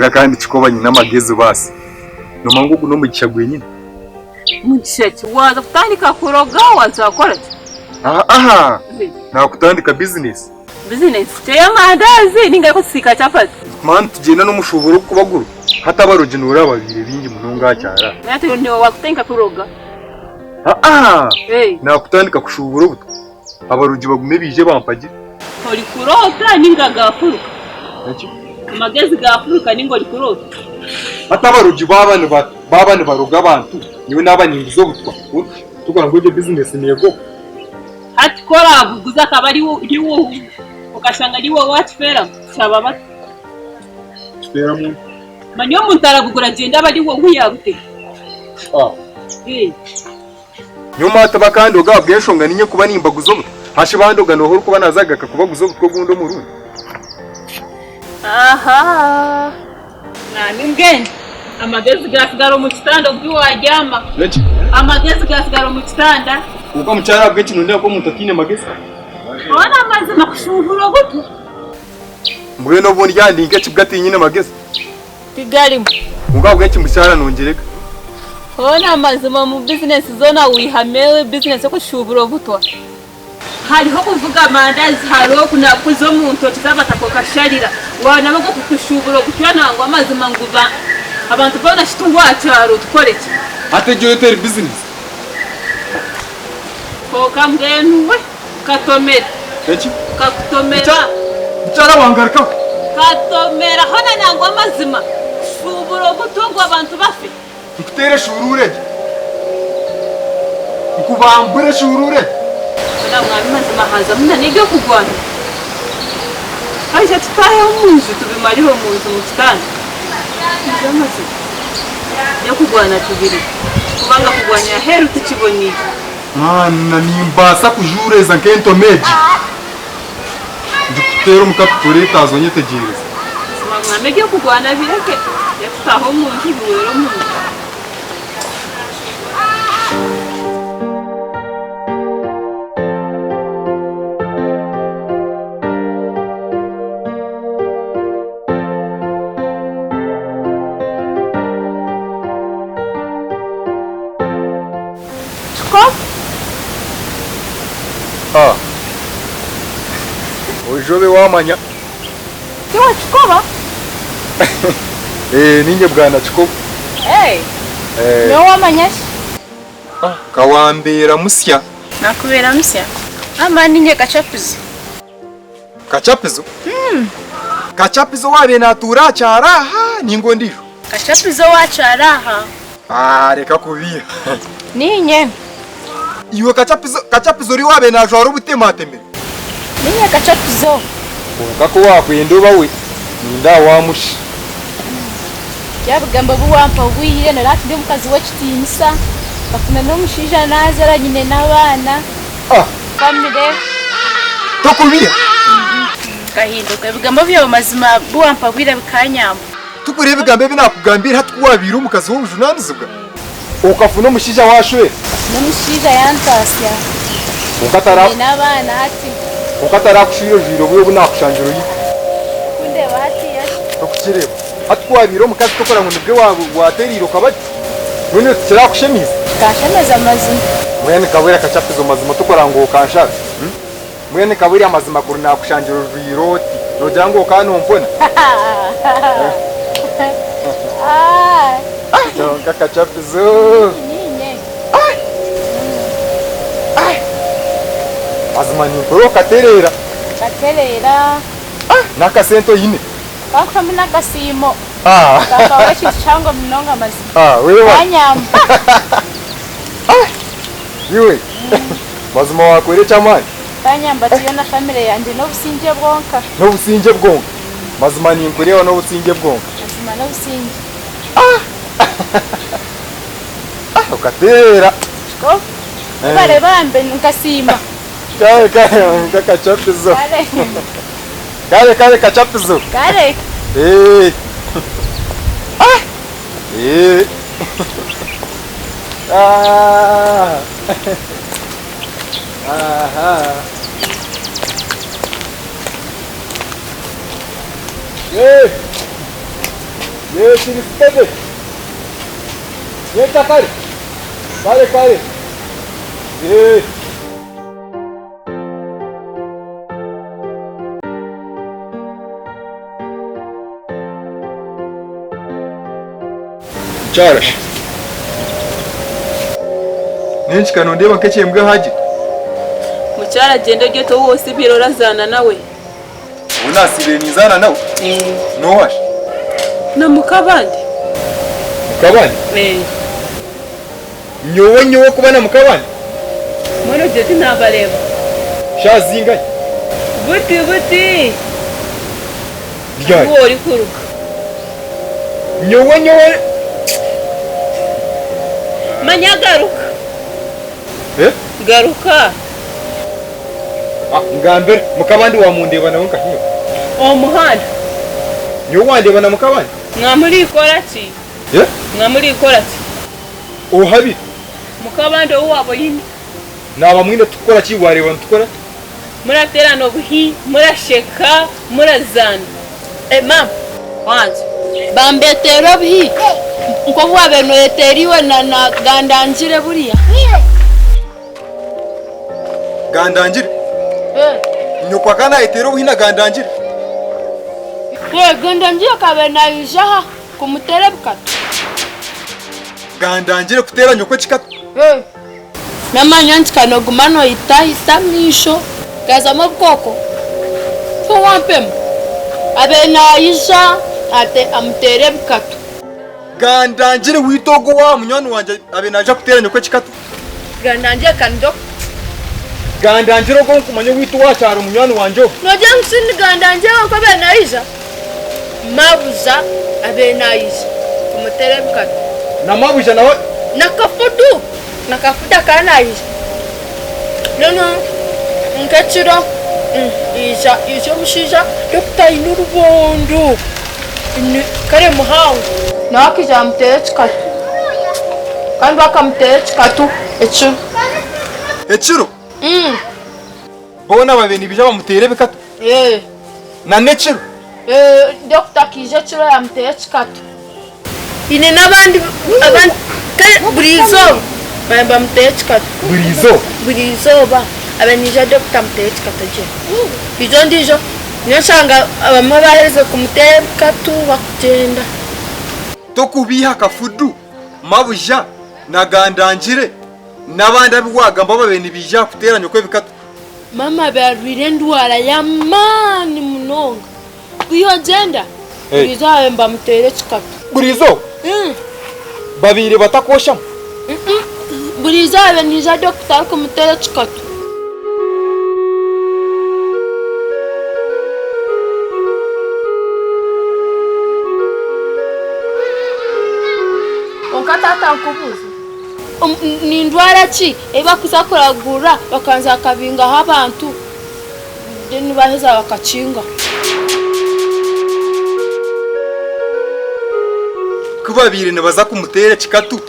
oya kandi chikoba nyina magezi basi noma ngugu no mugisha gwenyine mugisha waza kutandika kuroga wazakora aha na kutandika business teya mandazi ninga kusika chapati man tugenda no mushoboro kubaguru hata barogenura babire bingi munonga cyara nati nyo wakutandika kuroga na kutandika kushoboro buto abarugi bagume bije bampagira uri kurota ninga gafuruka amagezi gafuruka ningo uri kurota hata barugi babane baroga abantu niwe nabanyingizo butwa tukora ngo ibyo business niyego hati kora buguza kabari riwo ukashanga riwo watfera cyaba bat fera mu manyo muntara bugura genda bari wo nkuyabute nyuma tabakandi ogabweshonga ninye kuba nimbaguzo hashi bandoga no horo kuba nazaga kubaguzo butwo gundo mu rundi aha nani ngende amagezi gasigaro mu kitanda ubwo wajyama amagezi gasigaro mu kitanda uko mucyara bw'iki nunda ko mutatine magezi ona amazi makushuburo gutu mbwe no bundi yandi ngeke bwati nyine magezi tigalimo ugabw'iki mucyara nongereka ona amazi mu business zona wihamele business ko shuburo gutwa hariho kuvuga mandazi hariho kuna kuzo muntu tuzabata ko kasharira wana bago kushuburo gutwa nangwa amazi manguba abantu bona shitungwa cyaro dukoreke ategiye ter business ko kamgenwe katomera eki kakutomera cyara wangarika katomera hona nangwa amazima shuburo gutungwa abantu bafi ikutere shurure ikubambure shurure na mwami mazima haza muna nige kugwana aje tutaye umunzu tubimariho munzu mutana amazi yo kugwana tubiri kubanga kugwanya heru tukiboni na nimbasa kujureza nkento meji ndikutera umukapitore tazonye tegereza mwami yo kugwana bireke yataho munzu biwero munzu Ojobe wamanya Tiwa chikoba ninge bwana chikoba no wamanya kawambera musya nakubera musya ama ninge kachapizo kachapizo wabe natura cyaraha ningo ndiro kachapizo wacharaha reka kubiya ninye iwe kachapizo ri wabe na jwaro butematemere ninye kachapizo kako wakwenda bawe ninda wamushi cyabugamba buwampa bwihire narati ndi mukazi wakitinisa bakuna no mushija nazara nyine nabana family tokubiya kahinduka bigamba byo mazima buwampa bwira bikanyamba tukure bigambe binakugambira hatwabira umukazi w'ubujunanizibwa ukafuna mushija washwe no mushija yantasya ukatara nabana hati ukatara kushiro jiro bwo bunakushanjiro yi kunde bahati yaje tukireba hatwabira umukazi tokora ngo nibwe wateriro kabati none tsira kushemiza kashemeza mazima mwene kabira kachapizo mazima tokora ngo kanshaka mwene kabira mazima kuri nakushanjiro jiro nogira ngo kano mpona Jonga kachapizo ninye azimani bro katerera nakasento yine bakamwe nakasimo kakawa cyangwa minonga mazima wewe kanyamba yiwe mazima wakwere chamani kanyamba tiyo na family yanje no businje bwonka mazima ni nkureho no businje bwonka mazima no businje ukatera bare bambe nkasima kale kachapizo kale kachapizo kale Ye kiri stede. Ye takari. Kare. Ye. Charash. Nenshi kano ndeba nk'ekiye mbwa haji. Mucyara genda ryo to wose birorazana nawe. Unasibire nizana nawe? No wash. Na mukabandi. Mukabandi? Nyowe kuba na mukabandi? Mwana jeti nabareba. Shazinga. Buti. Ryari? Uri kuruka. Nyowe. Manya garuka. Garuka. Ngambere mukabandi wa mundeba nawe nkahiyo. Muhanda. Nyo wandeba na mukabandi? Mwamuri ikora ki? Mwamuri ikora ki? Ohabi. Mukabandi wabo yini. Naba mwine tukora ki wareba ntukora? Muraterana obuhi, murasheka, murazana. Mama. Wanze. Bambetera obuhi. Nko bwabe no yeteriwe na gandangire buriya. Gandangire? Nyokwa kana etero obuhi na gandangire? Gandangire kabe na yujaha kumuterebukatu. Gandangire kutera nyokwe chikatu? Namanya ntikano gumano itahisa misho. Gazamo bwoko. Fo wampem. Abe na yisha ate amuterebukatu. Gandangire witogo wa munyoni wanje abe naje kutera nyokwe chikatu? Gandangire kando. Gandangire ko nkumanye witu wachara munyoni wanje. Noje nsini gandangire ko abe na yisha. Mabuza abe na yisha. Kumuterebukatu. Na mabuja nawe nakafuta kana yisha. Nono nkachiro isha mushisha Dr. Inurubondo kare muhango nakija mutechikatu kandi bakamutechikatu echiro bona babeni bija bamutere bikatu na nechiro Dr. kije chiro ya mutechikatu ine nabandi abantu burizo bamba mutechikatu burizo ba abenija Dr. mutechikatu je izo ndijo nyashanga abamabahereze kumutechikatu bakugenda tokubiha kafudu mabuja na gandangire nabandi abwagamba babeni bija kuteranya kwe bikatu mama barwire ndwara ya mani munonga iyo genda burizo mba mutechikatu burizo babiri batakosha burizo abenija Dr. kumutechikatu onkatata nkubuza ni ndwara ki eba kuzakuragura bakanza kabinga habantu deni baheza bakacinga kubabiri ne baza kumutere chikatu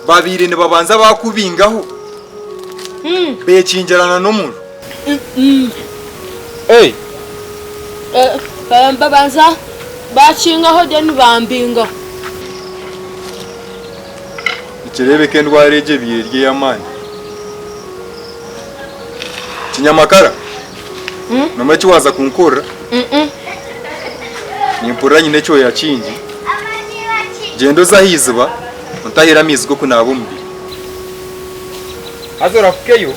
babiri ne babanza bakubingaho bekingerana no muntu babanza bacingaho deni bambinga ikirebe ke ndwara eje birye yamani kinyamakara namachi waza kunkora nimpura nyine cyo yacingi gendo zahizba untahira mizgo kunabo mbi azora fukeyo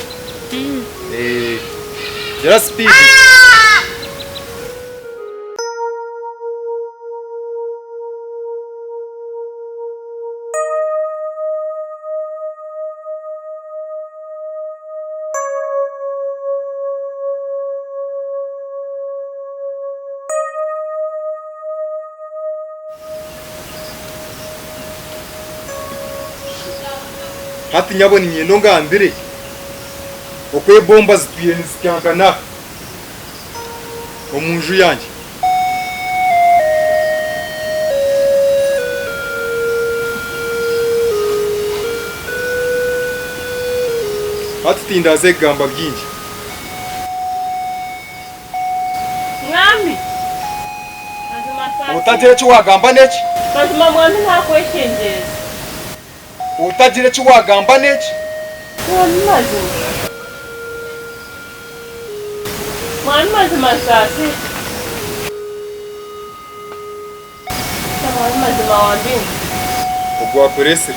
jera speed hati nyaboni nyendo ngambire okwe bomba zitwiye nizikyankana omunju yanje hati tindaze gamba byinji mwami utagira cyo wagamba neki mazima mwami ntakweshenjeza utagira icyo wagamba n'iki mwami mazima mwami mazima sasi mwami mazima wambini ugwakorese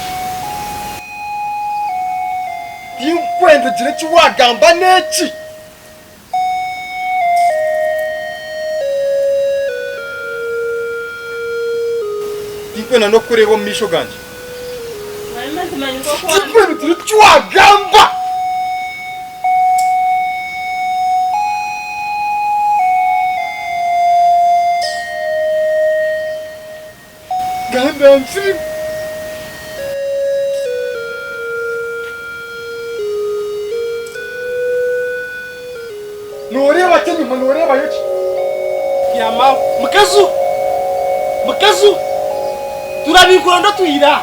tinkwenda ugira icyo wagamba n'iki tinkwenda no kureba mu misho ganje mwami mazima niko tinkwenda ugira icyo wagamba ganda nsiri noreba cyanyuma noreba yoki yama mukazu turabikura ndo tuyira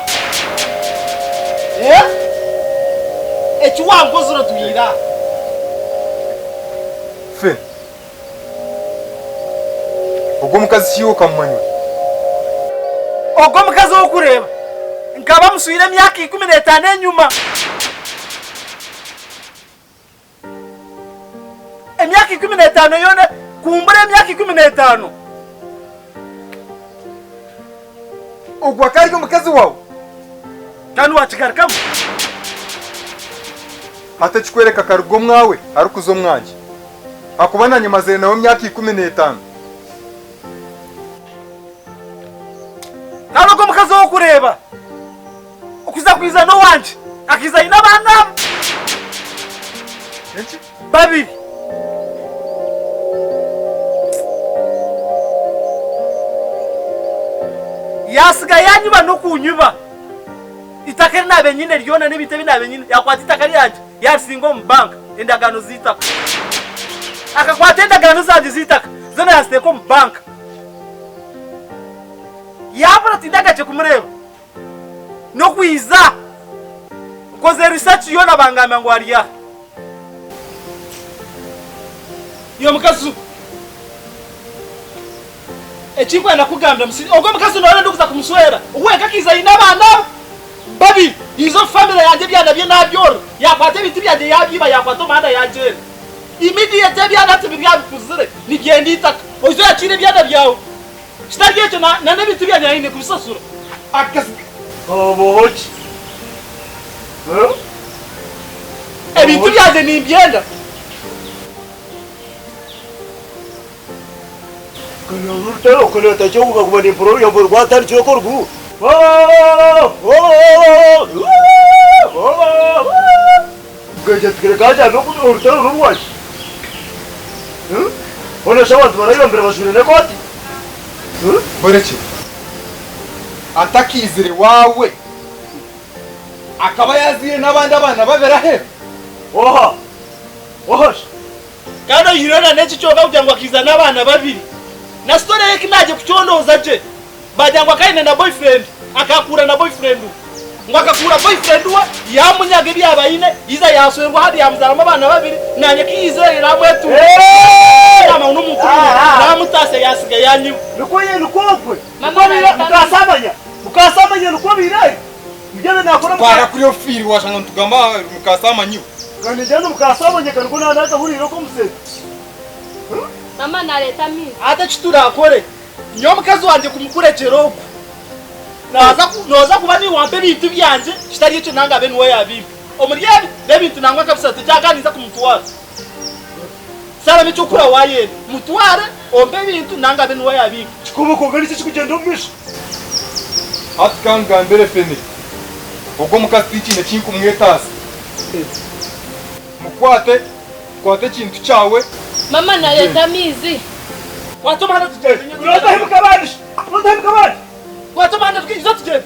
eki wangozura tuyira fe ubwo mukazi kiyoka mumanywa ogwo mukazi wo kureba nkaba musubire emyaka 15 enyuma emyaka 15 yona kumbura emyaka 15 ubwo akari ko mukazi wawe kandi wakigarukamu hata kikwereka karugo mwawe ari kuzo mwanje akuba na nyuma zere nawe myaka 15 kandi ogwo mukazi wo kureba ukuza kwiza no wanje akiza ina bana iki babiri yasiga yanyuba no kunyuba itaka nabe nyine ryona n'ibite binabe nyine yakwata itaka ryanje yasingo mu bank endagano zitaka akakwata endagano zanje zitaka zona yasiteko mu bank yabura tindagaje kumureba no kwiza koze research yona bangama ngo ariya yo mukazu echikwa nakugambira musiri ogwo mukazi none ndukuza kumuswera uweka kiza ina bana babi izo family yanje byana bye nabyoro yakwate biti byanje yabyiba yakwato manda yanje immediate byana tibya kuzire nigenda itaka ozo yakire byana byawe sitagiye cyo na nebiti byanya ine kubisasura akazi obohoki ebintu byanje nimbyenda Kalau kalau tak jauh aku mandi pro yang berkuatan cokor bu. Gajah gajah lu pun urut ruas. Ona sawan tu orang bermasuk ni kau. boreki atakizire wawe akaba yazire n'abandi abana babera he Oha. Ohosh. Kana yirana n'eki cyoga kugira ngo akiza n'abana babiri. Na story yake naje kuchondoza je. Bajangwa kaine na boyfriend, akakura na boyfriend. Ngo akakura boyfriend wa yamunyaga byabayine iza yaswengwa hadi yamuzarama abana babiri nanye kiyizere ramwetu. Nama uno muntu namutase yasiga yanyu. Lukoye lukopwe. Mama Mukasabanya. Mukasabanya lukobirai. Mjana nakora para kuri ofiri washanga ntugamba mukasamanyu kandi jana mukasabanya kandi kuna nata huriro ko musete. Mama naleta mizi. Ata chitura akore. Nyo mukazi wanje kumukurekero. Noza kuba ni wampe bintu byanje kitari cyo nanga bene we yabibi. Omuryebi bebintu nangwa kabisa tujaganiza kumutwara. Sara micho kura waye mutware ompe bintu nanga bene we yabibi. Chikubuko ngani chikugenda omisha. atkanga mbere fene ubwo mukazi ikine kinkumwetasi mukwate kwate kintu cyawe Mama naleta mizi. Watoma hana tuje. Nota himukabani. Nota himukabani. Watoma hana tukizo tuje.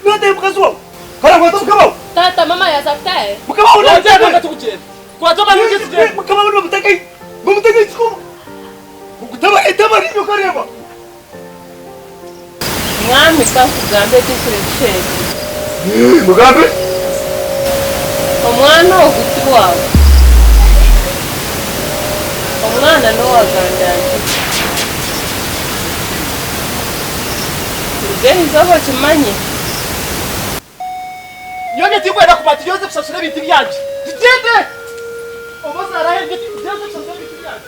Nota himukazwa. Kana kwa mukabao. Tata mama yazaftae. Mukabao Nota nota hana tuje. Watoma hana tuje. mukabao mutakai. Mutakai chikubu. Mukutaba etaba rinyo kareba. Mwami kakugambe tukurecheke. Mugambe. Omwana oguti wawe. Omwana no wagandanje. Gani zoho kimanye. Nyonye tikwenda kubati yose kusasura ibiti byanje. Tugende. Obaza arahe ibiti byose kusasura ibiti byanje.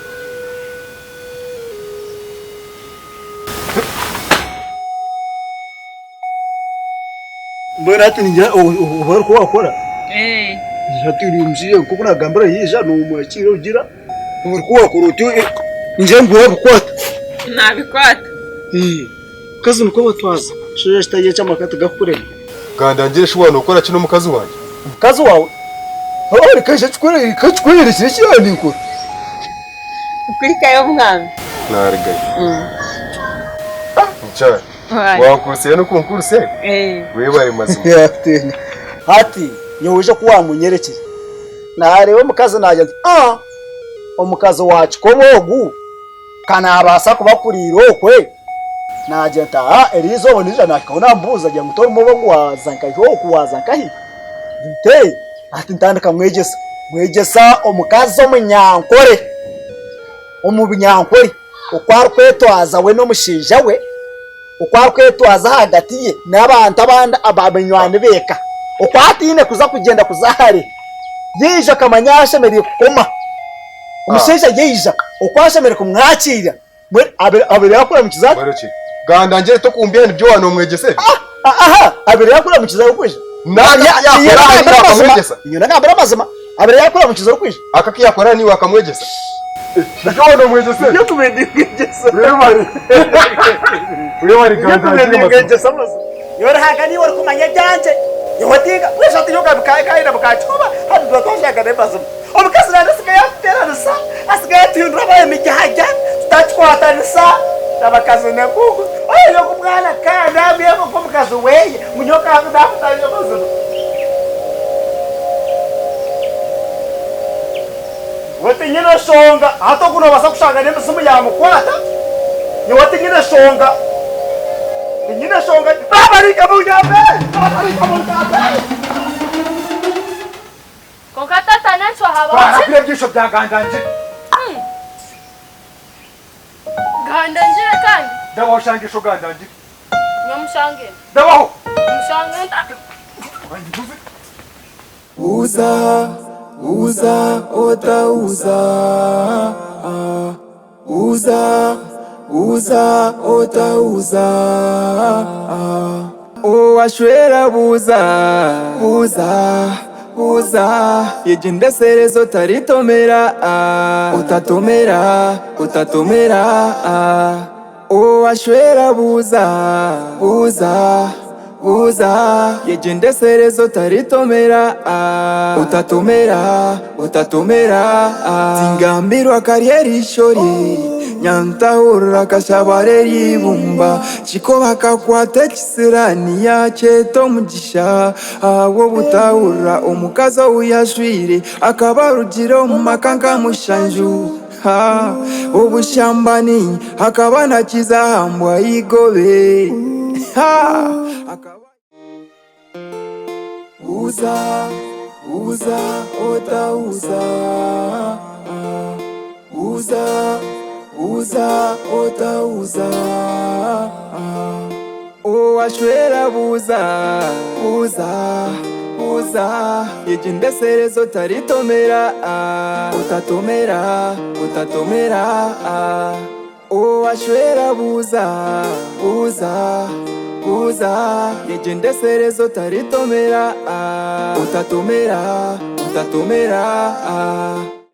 Mbona ati njya ubara ko wakora Eh. mziye kuko nagambara yija no mwakira ugira ubara ko wakora uti nje nguwa bukwata Nabikwata. kazi nuko batwaza shije staye cy'amakata gakurema gandangire shobora nokora kino mukazi wanje kazi wawe aho kaje twere kirashira niko Ukurikayo mwami. narigaye ncha wakuruse no kunkuruse wewe mazima yatene hati nyoje kuwa munyerekeye narewe mukazi najya omukazi wacu ko bogu kana abasa kubakurira okwe najya ta erizo bonija nakabona mbuza jya mutora mubo wazanka yo kuwaza kahi nte ati ntandika mwegesa omukazi omunyankore omubinyankore okwar kwetwaza we no mushinja we ukwar kwetwaza hagati ye n'abantu abandi ababenywani beka ukwatine kuza kugenda kuzahare yija kamanyashe meri kukoma umushinja yija ukwashemere kumwakira abere yakura mu kizaza bareke gandangire to kumbye nibyo wano mwegese abere yakura mu kizaza kwije iyo nagambara mazima abere yakura mu kizaza kwije akakiyakora ni wakamwegesa nibyo wano mwegese yo kumendingegesa ureba gandangire mazima yora hagani wari kumanya byanje yotinga wishati yoga bikaikaira bikachuba hadi twashaka nebazima omukazi nasigaye ateranisa asigaye atindura baye mijyaja tutachwatanisa abakazi nakuko oyo kumwana kana byemo kumukazi weye munyoka ndafutanye bazima wote nyina shonga hato kuno basa kushanga nemisimu ya mukwata ni wote nyina shonga nyina shonga babarika bunyabe Kokata nacho haba. akire byisho bya gandanje Gandanje kandi. dawo shangisho gandanje Nyamushange. dawo Mushange nta. Uza, uza, ota uza, uza, uza, ota uza, ashwera buza, buza, buza, yejinde serezo taritomera, utatomera, utatomera, ashwera buza, buza, uza yejinde serezo taritomera utatomera utatomera tingambirwa kariyeri ishori nyantahura kashabare yibumba chiko bakakwate kisirani yacheto mugisha wo butahura omukaza uyashwire akabarugiro mu makanga mushanju ubushambani akabana kizahambwa igobe uza, uza, ota uza, uza, uza, ota uza, ashwera buza, buza, buza, yejinde serezo taritomera, utatomera, utatomera, ashwera buza, buza, buza yejinde serezo taritomera utatomera, utatomera